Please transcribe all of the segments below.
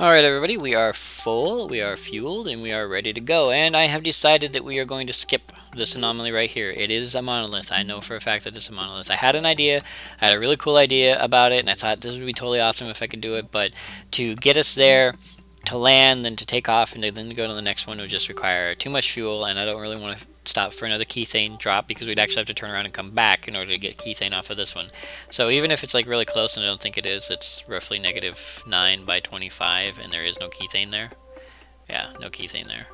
Alright everybody, we are full, we are fueled, and we are ready to go. And I have decided that we are going to skip this anomaly right here. It is a monolith. I know for a fact that it's a monolith. I had an idea, I had a really cool idea about it, and I thought this would be totally awesome if I could do it, but to get us there, to land, then to take off, and then to go to the next one would just require too much fuel, and I don't really want to stop for another keythane drop because we'd actually have to turn around and come back in order to get keythane off of this one. So even if it's like really close, and I don't think it is, it's roughly -9 by 25, and there is no keythane there. Yeah, no keythane there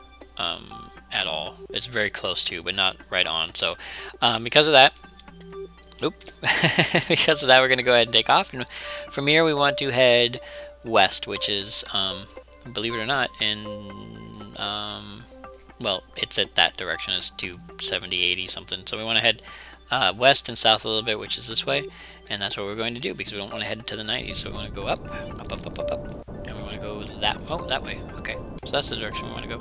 at all. It's very close to, but not right on. So because of that, because of that, we're going to go ahead and take off. And from here, we want to head west, which is believe it or not, in well, it's at that direction. It's 270, 80 something. So we want to head west and south a little bit, which is this way, and that's what we're going to do because we don't want to head to the 90s. So we want to go up, up, up, up, up, up, and we want to go that way. Okay, so that's the direction we want to go.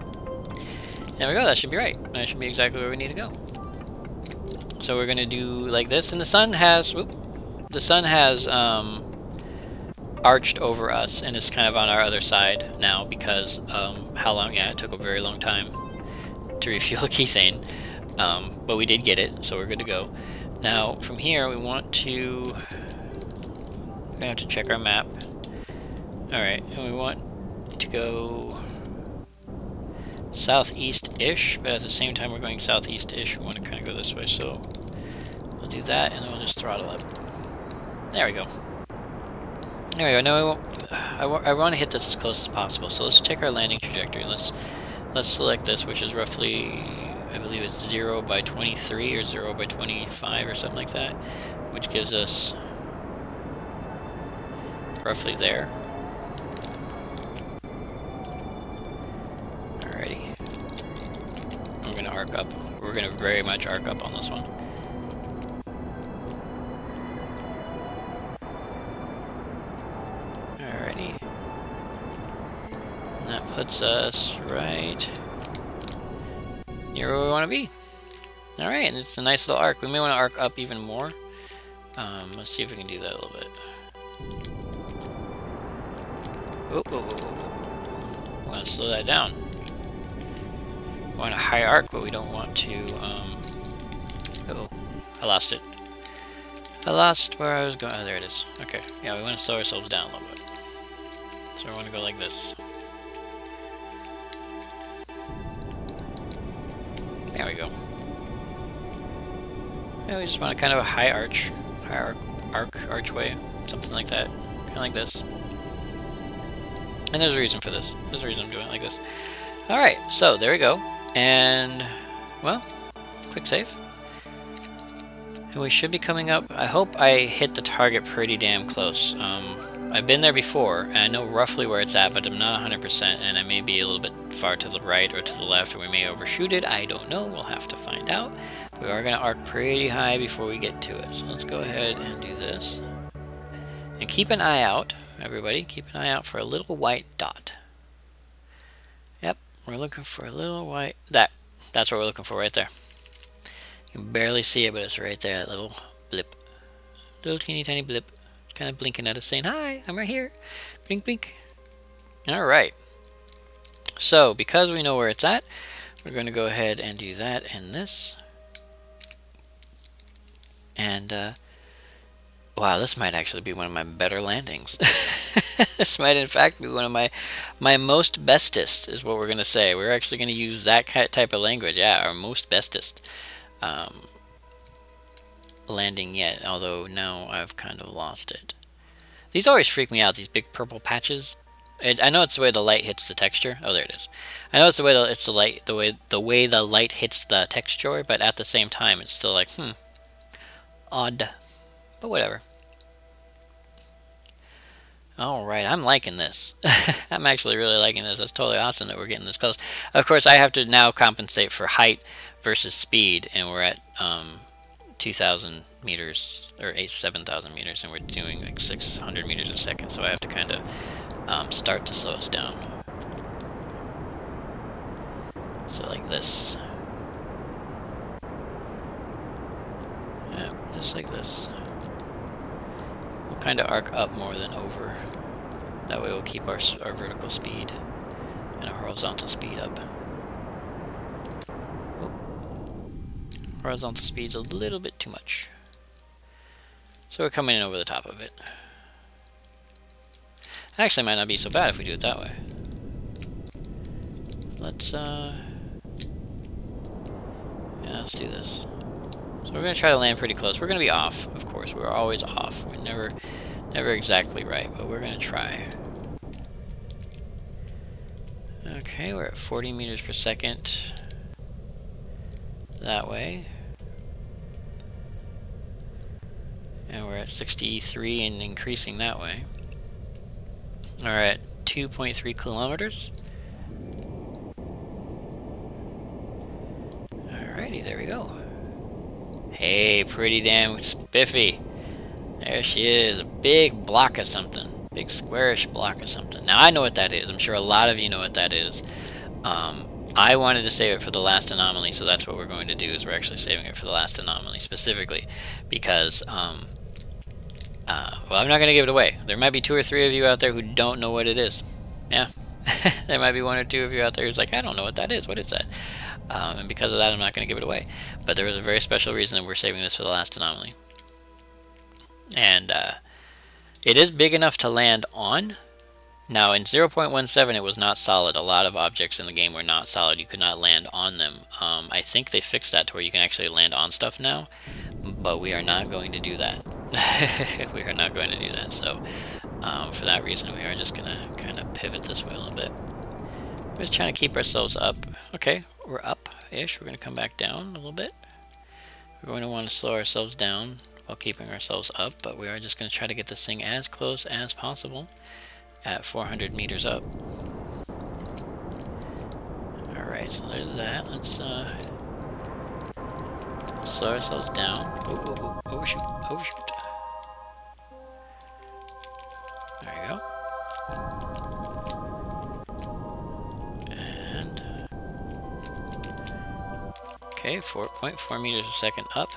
There we go. That should be right. That should be exactly where we need to go. So we're gonna do like this, and the sun has arched over us, and it's kind of on our other side now because how long? Yeah, it took a very long time to refuel keythane, but we did get it, so we're good to go. Now from here, we want to. We're gonna have to check our map. All right, and we want to go southeast-ish, but at the same time we're going southeast-ish. We want to kind of go this way, so we'll do that, and then we'll just throttle up. There we go. There we go. Now I want to hit this as close as possible, so let's check our landing trajectory. Let's select this, which is roughly, I believe it's 0 by 23 or 0 by 25 or something like that, which gives us roughly there. Alrighty. We're going to arc up. We're going to very much arc up on this one. Alrighty. And that puts us right near where we want to be. Alright, and it's a nice little arc. We may want to arc up even more. Let's see if we can do that a little bit. Oh, oh, oh, oh. We want to slow that down. We want a high arc, but we don't want to, oh, I lost it. I lost where I was going. Oh, there it is. Okay, yeah, we want to slow ourselves down a little bit. So we want to go like this. There we go. Yeah, we just want a kind of a high archway, something like that. Kind of like this. And there's a reason for this. There's a reason I'm doing it like this. Alright, so there we go. And, well, quick save. And we should be coming up. I hope I hit the target pretty damn close. I've been there before, and I know roughly where it's at, but I'm not 100%, and I may be a little bit far to the right or to the left, or we may overshoot it. I don't know. We'll have to find out. We are going to arc pretty high before we get to it. So let's go ahead and do this. And keep an eye out, everybody. Keep an eye out for a little white dot. Yep, we're looking for a little white... That's what we're looking for right there. You can barely see it, but it's right there, that little blip. Little teeny tiny blip. It's kind of blinking at us saying, hi, I'm right here. Blink, blink. Alright. So, because we know where it's at, we're going to go ahead and do that and this. And, wow, this might actually be one of my better landings. This might, in fact, be one of my most bestest, is what we're going to say. We're actually going to use that type of language. Yeah, our most bestest landing yet, although now I've kind of lost it. These always freak me out, these big purple patches. I know it's the way the light hits the texture. Oh, there it is. I know it's the way the way the light hits the texture, but at the same time, it's still like, odd. But whatever. Alright, I'm liking this. I'm actually really liking this. That's totally awesome that we're getting this close. Of course, I have to now compensate for height versus speed, and we're at 2,000 meters, or 7,000 meters, and we're doing like 600 meters a second, so I have to kind of start to slow us down. So like this. Yeah, just like this. We'll kind of arc up more than over. That way we'll keep our vertical speed and our horizontal speed up. Oh. Horizontal speed's a little bit too much. So we're coming in over the top of it. Actually, might not be so bad if we do it that way. Let's let's do this. So we're going to try to land pretty close. We're going to be off, of course. We're always off. We're never exactly right, but we're going to try. Okay, we're at 40 meters per second. That way. And we're at 63 and increasing that way. We're at 2.3 kilometers. Alrighty, there we go. Hey, pretty damn spiffy. There she is, a big block of something. Big squarish block of something. Now, I know what that is. I'm sure a lot of you know what that is. I wanted to save it for the last anomaly, so that's what we're going to do, is we're actually saving it for the last anomaly, specifically because, well, I'm not going to give it away. There might be 2 or 3 of you out there who don't know what it is. Yeah. There might be 1 or 2 of you out there who's like, I don't know what that is. What is that? And because of that, I'm not going to give it away. But there was a very special reason that we're saving this for the last anomaly. And it is big enough to land on. Now, in 0.17, it was not solid. A lot of objects in the game were not solid. You could not land on them. I think they fixed that to where you can actually land on stuff now. But we are not going to do that. We are not going to do that. So, for that reason, we are just going to kind of pivot this way a little bit. We're just trying to keep ourselves up. Okay, we're up-ish. We're going to come back down a little bit. We're going to want to slow ourselves down while keeping ourselves up, but we are just going to try to get this thing as close as possible at 400 meters up. Alright, so there's that. Let's slow ourselves down. Oh, overshoot, overshoot. There you go. And okay, 4.4 meters a second up.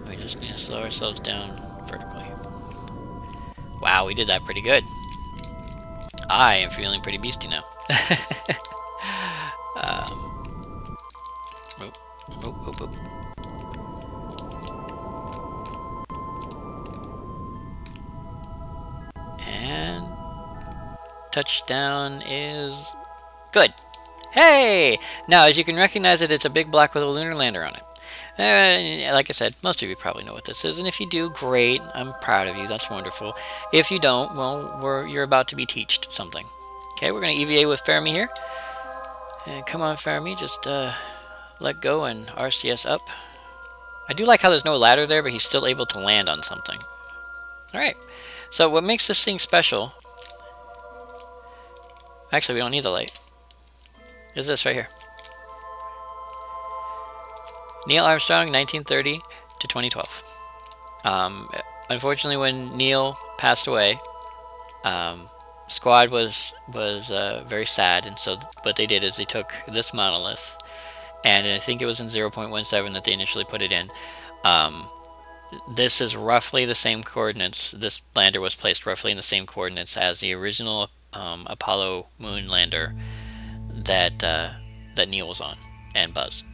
We just need to slow ourselves down vertically. Wow, we did that pretty good. I am feeling pretty beastie now. Oop. And touchdown is good. Hey! Now, as you can recognize it, it's a big block with a lunar lander on it. Like I said, most of you probably know what this is, and if you do, great. I'm proud of you. That's wonderful. If you don't, well, you're about to be teached something. Okay, we're going to EVA with Fermi here. And come on, Fermi, just let go and RCS up. I do like how there's no ladder there, but he's still able to land on something. Alright, so what makes this thing special... Actually, we don't need the light. Is this right here. Neil Armstrong, 1930 to 2012. Unfortunately, when Neil passed away, Squad was very sad, and so what they did is they took this monolith, and I think it was in 0.17 that they initially put it in. This is roughly the same coordinates. This lander was placed roughly in the same coordinates as the original Apollo moon lander that Neil was on, and Buzz.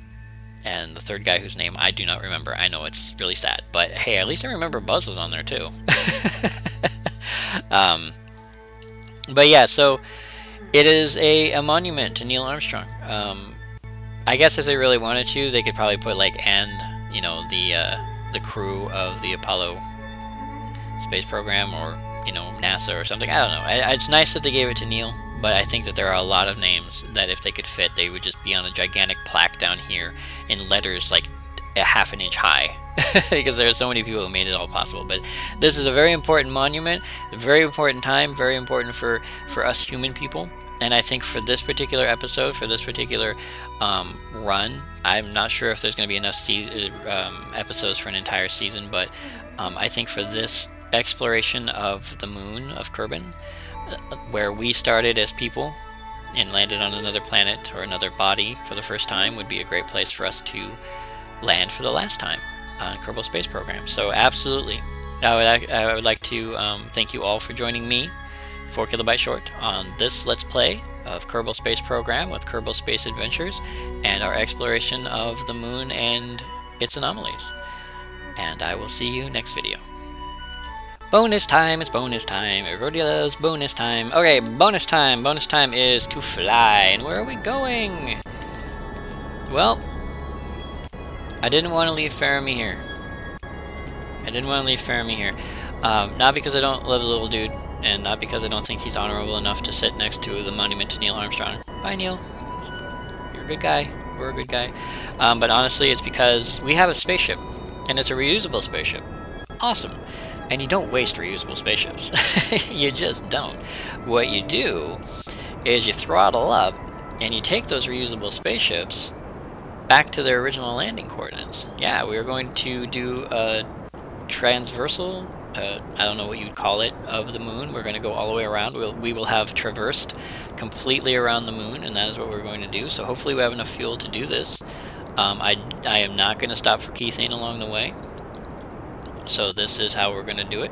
And the third guy whose name I do not remember. I know it's really sad, but hey, at least I remember Buzz was on there too. But yeah, so it is a monument to Neil Armstrong. I guess if they really wanted to, they could probably put like, and you know, the crew of the Apollo space program, or you know, NASA or something. I don't know. It's nice that they gave it to Neil. But I think that there are a lot of names that if they could fit, they would just be on a gigantic plaque down here in letters like a ½ an inch high. Because there are so many people who made it all possible. But this is a very important monument, a very important time, very important for us human people. And I think for this particular episode, for this particular run, I'm not sure if there's going to be enough episodes for an entire season, but I think for this exploration of the moon of Kerbin, where we started as people and landed on another planet or another body for the first time, would be a great place for us to land for the last time on Kerbal Space Program. So absolutely, I would like to thank you all for joining me 4 kilobyte short on this Let's Play of Kerbal Space Program with Kerbal Space Adventures and our exploration of the moon and its anomalies. And I will see you next video. Bonus time, it's bonus time. Everybody loves bonus time. Okay, bonus time. Bonus time is to fly. And where are we going? Well, I didn't want to leave Faramir here. Not because I don't love the little dude, and not because I don't think he's honorable enough to sit next to the monument to Neil Armstrong. Bye, Neil. You're a good guy. We're a good guy. But honestly, it's because we have a spaceship, and it's a reusable spaceship. Awesome. And you don't waste reusable spaceships. You just don't. What you do is you throttle up, and you take those reusable spaceships back to their original landing coordinates. Yeah, we are going to do a transversal, I don't know what you'd call it, of the moon. We're going to go all the way around. We will have traversed completely around the moon, and that is what we're going to do. So hopefully we have enough fuel to do this. I am not going to stop for Keithane along the way. So this is how we're going to do it,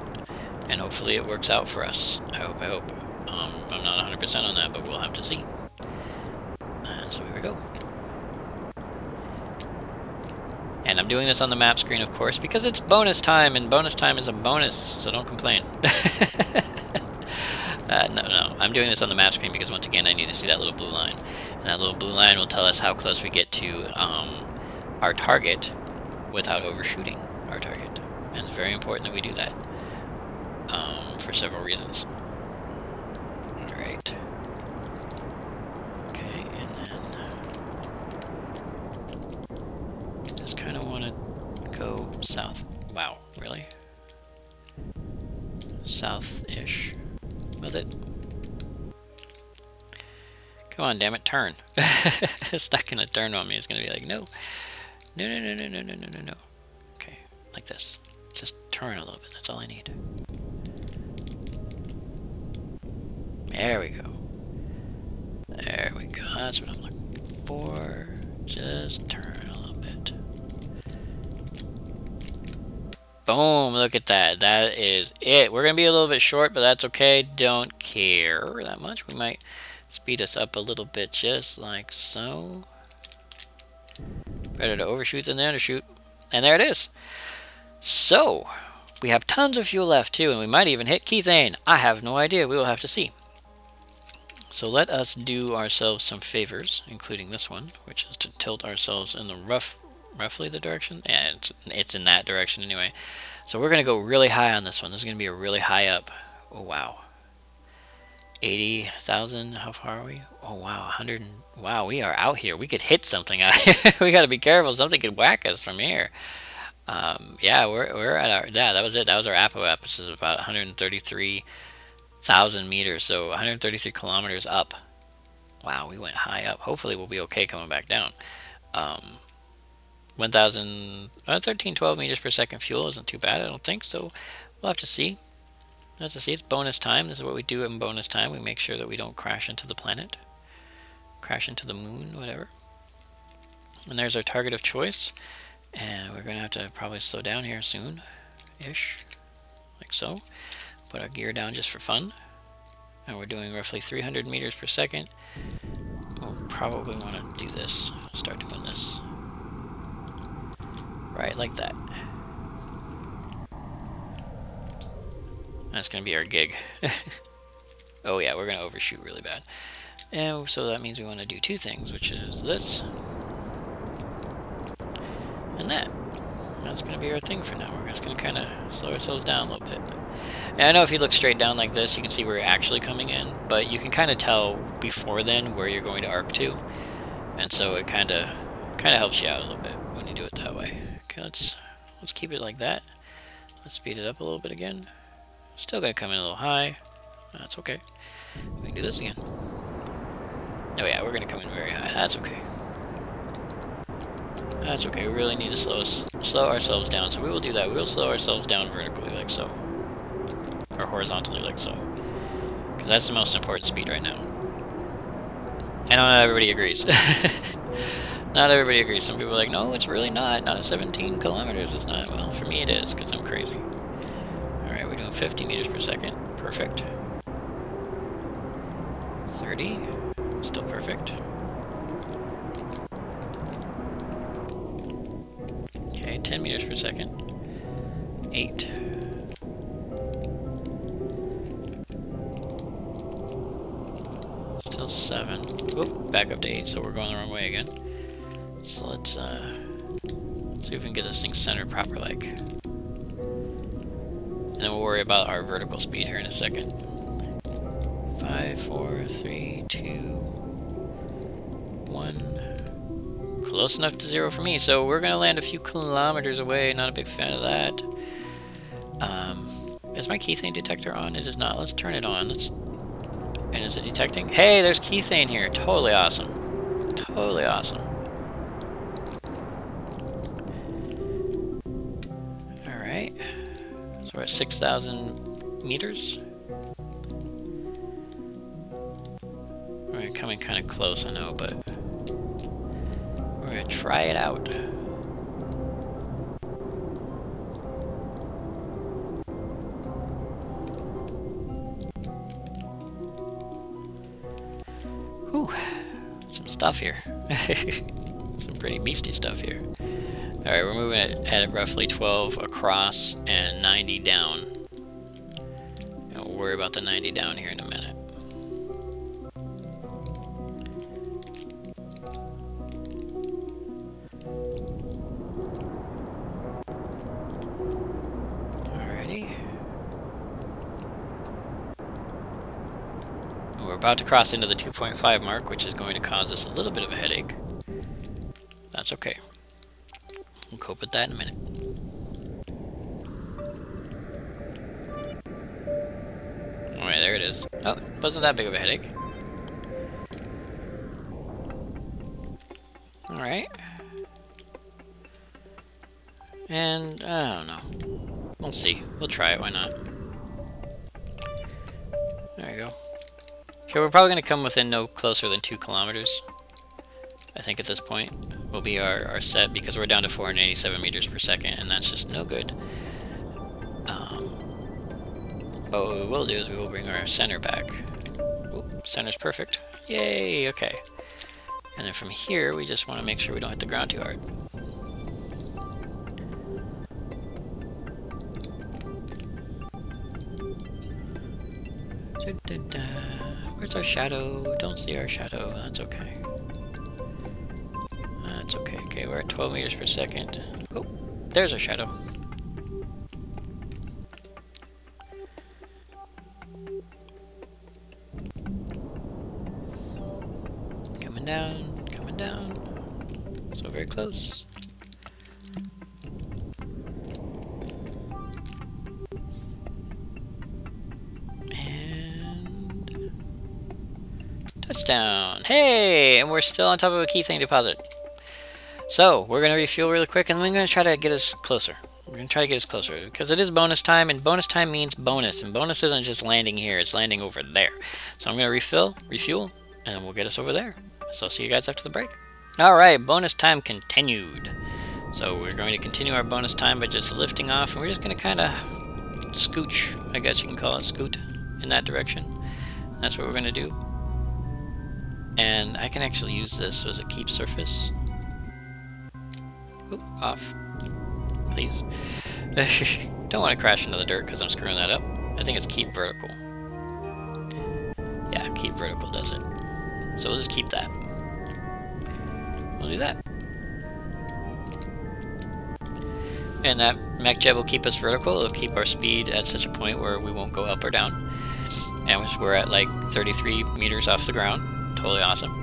and hopefully it works out for us. I hope. I'm not 100% on that, but we'll have to see. And so here we go. And I'm doing this on the map screen, of course, because it's bonus time, and bonus time is a bonus, so don't complain. No, I'm doing this on the map screen because, once again, I need to see that little blue line. And that little blue line will tell us how close we get to our target without overshooting our target. And it's very important that we do that for several reasons. Alright. Okay, and then just kind of want to go south. Wow, really? South-ish with it. Come on, damn it, turn. It's not going to turn on me. It's going to be like, no. No. Okay, like this. Just turn a little bit. That's all I need. There we go. There we go. That's what I'm looking for. Just turn a little bit. Boom, look at that. That is it. We're going to be a little bit short, but that's okay. Don't care that much. We might speed us up a little bit, just like so. Better to overshoot than to undershoot. And there it is. So, we have tons of fuel left too, and we might even hit Keithane. I have no idea. We will have to see. So let us do ourselves some favors, including this one, which is to tilt ourselves in the roughly the direction. Yeah, it's in that direction anyway. So we're going to go really high on this one. This is going to be a really high up. Oh, wow. 80,000. How far are we? Oh, wow. 100. Wow, we are out here. We could hit something out here. We got to be careful. Something could whack us from here. Yeah, we're at our, yeah, that was it. That was our Apo Ep. This is about 133,000 meters, so 133 kilometers up. Wow, we went high up. Hopefully we'll be okay coming back down. 1312 meters per second fuel isn't too bad, I don't think, so we'll have to see. We'll have to see. It's bonus time. This is what we do in bonus time. We make sure that we don't crash into the planet, crash into the moon, whatever. And there's our target of choice. And we're going to have to probably slow down here soon-ish, like so. Put our gear down just for fun. And we're doing roughly 300 meters per second. We'll probably want to do this. Start doing this. Right, like that. That's going to be our gig. Oh yeah, we're going to overshoot really bad. And so that means we want to do two things, which is this. And that. That's going to be our thing for now. We're just going to kind of slow ourselves down a little bit. And I know if you look straight down like this, you can see where you're actually coming in, but you can kind of tell before then where you're going to arc to. And so it kind of helps you out a little bit when you do it that way. Okay, let's keep it like that. Let's speed it up a little bit again. Still going to come in a little high. That's okay. We can do this again. Oh yeah, we're going to come in very high. That's okay. That's okay. We really need to slow ourselves down, so we will do that. We will slow ourselves down vertically, like so. Or horizontally, like so. Because that's the most important speed right now. I know not everybody agrees. Not everybody agrees. Some people are like, no, it's really not. Not at 17 kilometers. It's not. Well, for me it is, because I'm crazy. Alright, we're doing 50 meters per second. Perfect. 30. Still perfect. Okay, 10 meters per second. 8. Still 7. Oop, back up to 8, so we're going the wrong way again. So let's see if we can get this thing centered proper like. And then we'll worry about our vertical speed here in a second. 5, 4, 3, 2, 1. Close enough to 0 for me, so we're gonna land a few kilometers away. Not a big fan of that. Is my keythane detector on? It is not. Let's turn it on. And is it detecting? Hey, there's keythane here. Totally awesome. Totally awesome. Alright. So we're at 6,000 meters. We're coming kind of close, I know, but we're going to try it out. Whew. Some stuff here. Some pretty beastie stuff here. Alright, we're moving at roughly 12 across and 90 down. And we'll worry about the 90 down here in a minute. Alrighty. And we're about to cross into the 2.5 mark, which is going to cause us a little bit of a headache. That's okay. We'll cope with that in a minute. Alright, there it is. Oh, wasn't that big of a headache. Alright. And, I don't know. We'll see. We'll try it, why not? There you go. Okay, we're probably going to come within no closer than 2 kilometers. I think at this point will be our set, because we're down to 487 meters per second, and that's just no good. But what we will do is we will bring our center back. Oop, center's perfect. Yay, okay. And then from here, we just want to make sure we don't hit the ground too hard. Where's our shadow? Don't see our shadow. That's okay. That's okay. Okay, we're at 12 meters per second. Oh, there's our shadow. Coming down, coming down. So very close. And touchdown. Hey, and we're still on top of a keythane deposit. So, we're going to refuel really quick, and we're going to try to get us closer. We're going to try to get us closer, because it is bonus time, and bonus time means bonus, and bonus isn't just landing here, it's landing over there. So I'm going to refuel, and we'll get us over there. So I'll see you guys after the break. Alright, bonus time continued. So we're going to continue our bonus time by just lifting off, and we're just going to kind of scooch, I guess you can call it, scoot, in that direction. That's what we're going to do. And I can actually use this as a keep surface. Oop, off. Please. Don't want to crash into the dirt because I'm screwing that up. I think it's keep vertical. Yeah, keep vertical does it. So we'll just keep that. We'll do that. And that mech jet will keep us vertical. It'll keep our speed at such a point where we won't go up or down. And we're at like 33 meters off the ground. Totally awesome.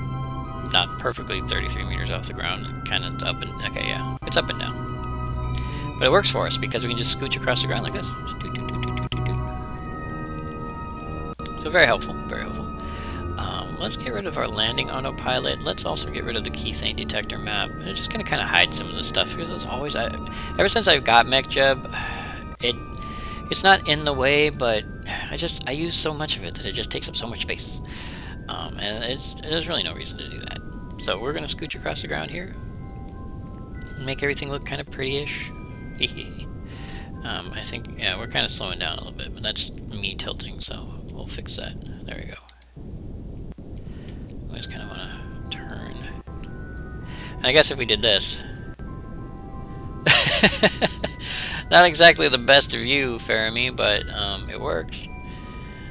Not perfectly 33 meters off the ground, kind of up and, okay, yeah, it's up and down. But it works for us because we can just scooch across the ground like this. Just do, do, do, do, do, do, do. So very helpful, very helpful. Let's get rid of our landing autopilot. Let's also get rid of the keythane detector map. I'm just going to kind of hide some of the stuff because it's always, ever since I've got MechJeb, it's not in the way, but I use so much of it that it just takes up so much space. And there's really no reason to do that. So we're going to scooch across the ground here. Make everything look kind of pretty-ish. I think, yeah, we're kind of slowing down a little bit, but that's me tilting, so we'll fix that. There we go. And I guess if we did this... Not exactly the best view, Fermi, but it works.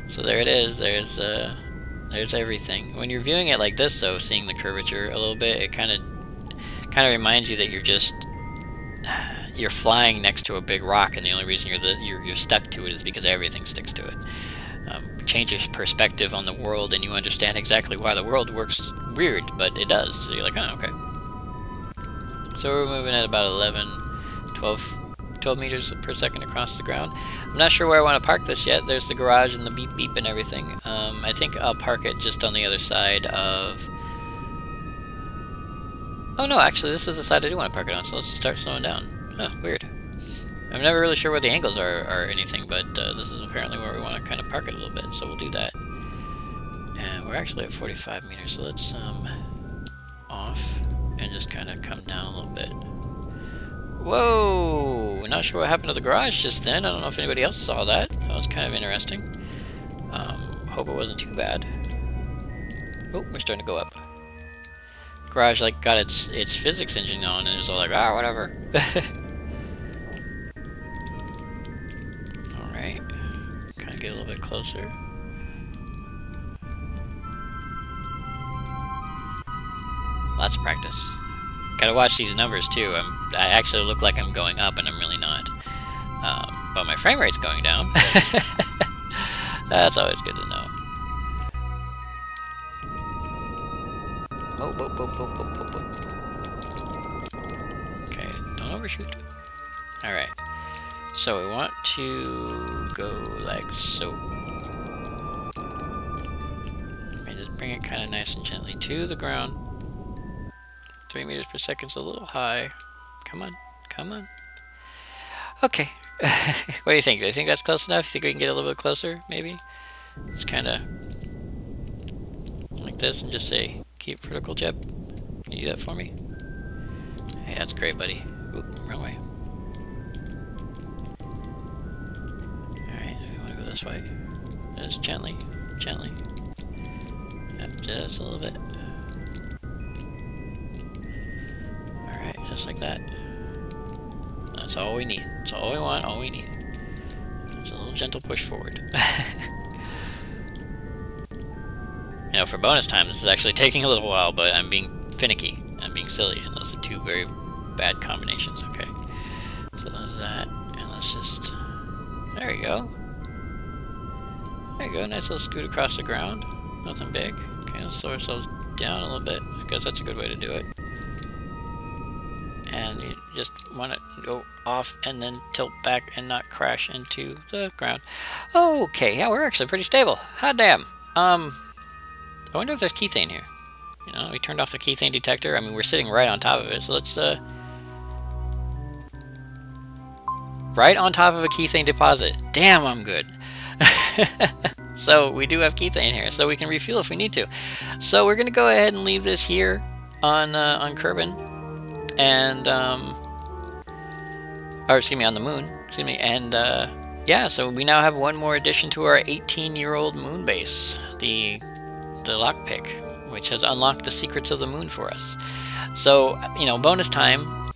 So there it is. There's everything. When you're viewing it like this, though, seeing the curvature a little bit, it kind of reminds you that you're flying next to a big rock, and the only reason you're stuck to it is because everything sticks to it. Changes perspective on the world, and you understand exactly why the world works weird, but it does. So you're like, oh, okay. So we're moving at about 12 meters per second across the ground. I'm not sure where I want to park this yet. There's the garage and the beep beep and everything. I think I'll park it just on the other side of... Oh no, actually this is the side I do want to park it on, so let's start slowing down. Oh, weird. I'm never really sure where the angles are or anything, but this is apparently where we want to kind of park it a little bit, so we'll do that. And we're actually at 45 meters, so let's off and just kind of come down a little bit. Whoa! Not sure what happened to the garage just then. I don't know if anybody else saw that. That was kind of interesting. Hope it wasn't too bad. Oh, we're starting to go up. Garage like got its physics engine on, and it was all like, ah, whatever. All right, kind of get a little bit closer. Lots of practice. Gotta watch these numbers too. I actually look like I'm going up, and I'm really not. But my frame rate's going down. That's always good to know. Whoa, whoa, whoa, whoa, whoa, whoa, whoa. Okay, don't overshoot. Alright. So we want to go like so. And just bring it kind of nice and gently to the ground. 3 meters per second's a little high. Come on, come on. Okay. What do you think? Do you think that's close enough? You think we can get a little bit closer, maybe? Just kind of like this and just say, keep vertical, Jeb. Can you do that for me? Hey, that's great, buddy. Oop, wrong way. Alright, we want to go this way. Just gently, gently. Yep, just a little bit. Alright, just like that. That's all we need. That's all we want, all we need. It's a little gentle push forward. You know, for bonus time, this is actually taking a little while, but I'm being finicky. I'm being silly, and those are two very bad combinations, okay? So there's that, and let's just... There you go. There you go, nice little scoot across the ground. Nothing big. Okay, let's slow ourselves down a little bit. I guess that's a good way to do it. And you just want to go off and then tilt back and not crash into the ground. Okay, yeah, we're actually pretty stable. Hot damn. I wonder if there's keythane here. You know, we turned off the keythane detector. I mean, we're sitting right on top of it, so let's, right on top of a keythane deposit. Damn, I'm good. So, we do have keythane here, so we can refuel if we need to. So, we're gonna go ahead and leave this here on Kerbin. And, or excuse me, on the moon. Excuse me, and, yeah, so we now have one more addition to our 18-year-old moon base. The lockpick, which has unlocked the secrets of the moon for us. So, you know, bonus time.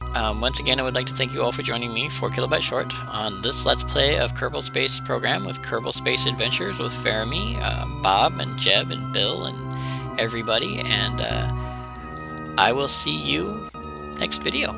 Once again, I would like to thank you all for joining me, 4 Kilobyte Short, on this Let's Play of Kerbal Space Program with Kerbal Space Adventures with Fermi, Bob, and Jeb, and Bill, and everybody. And I will see you next video.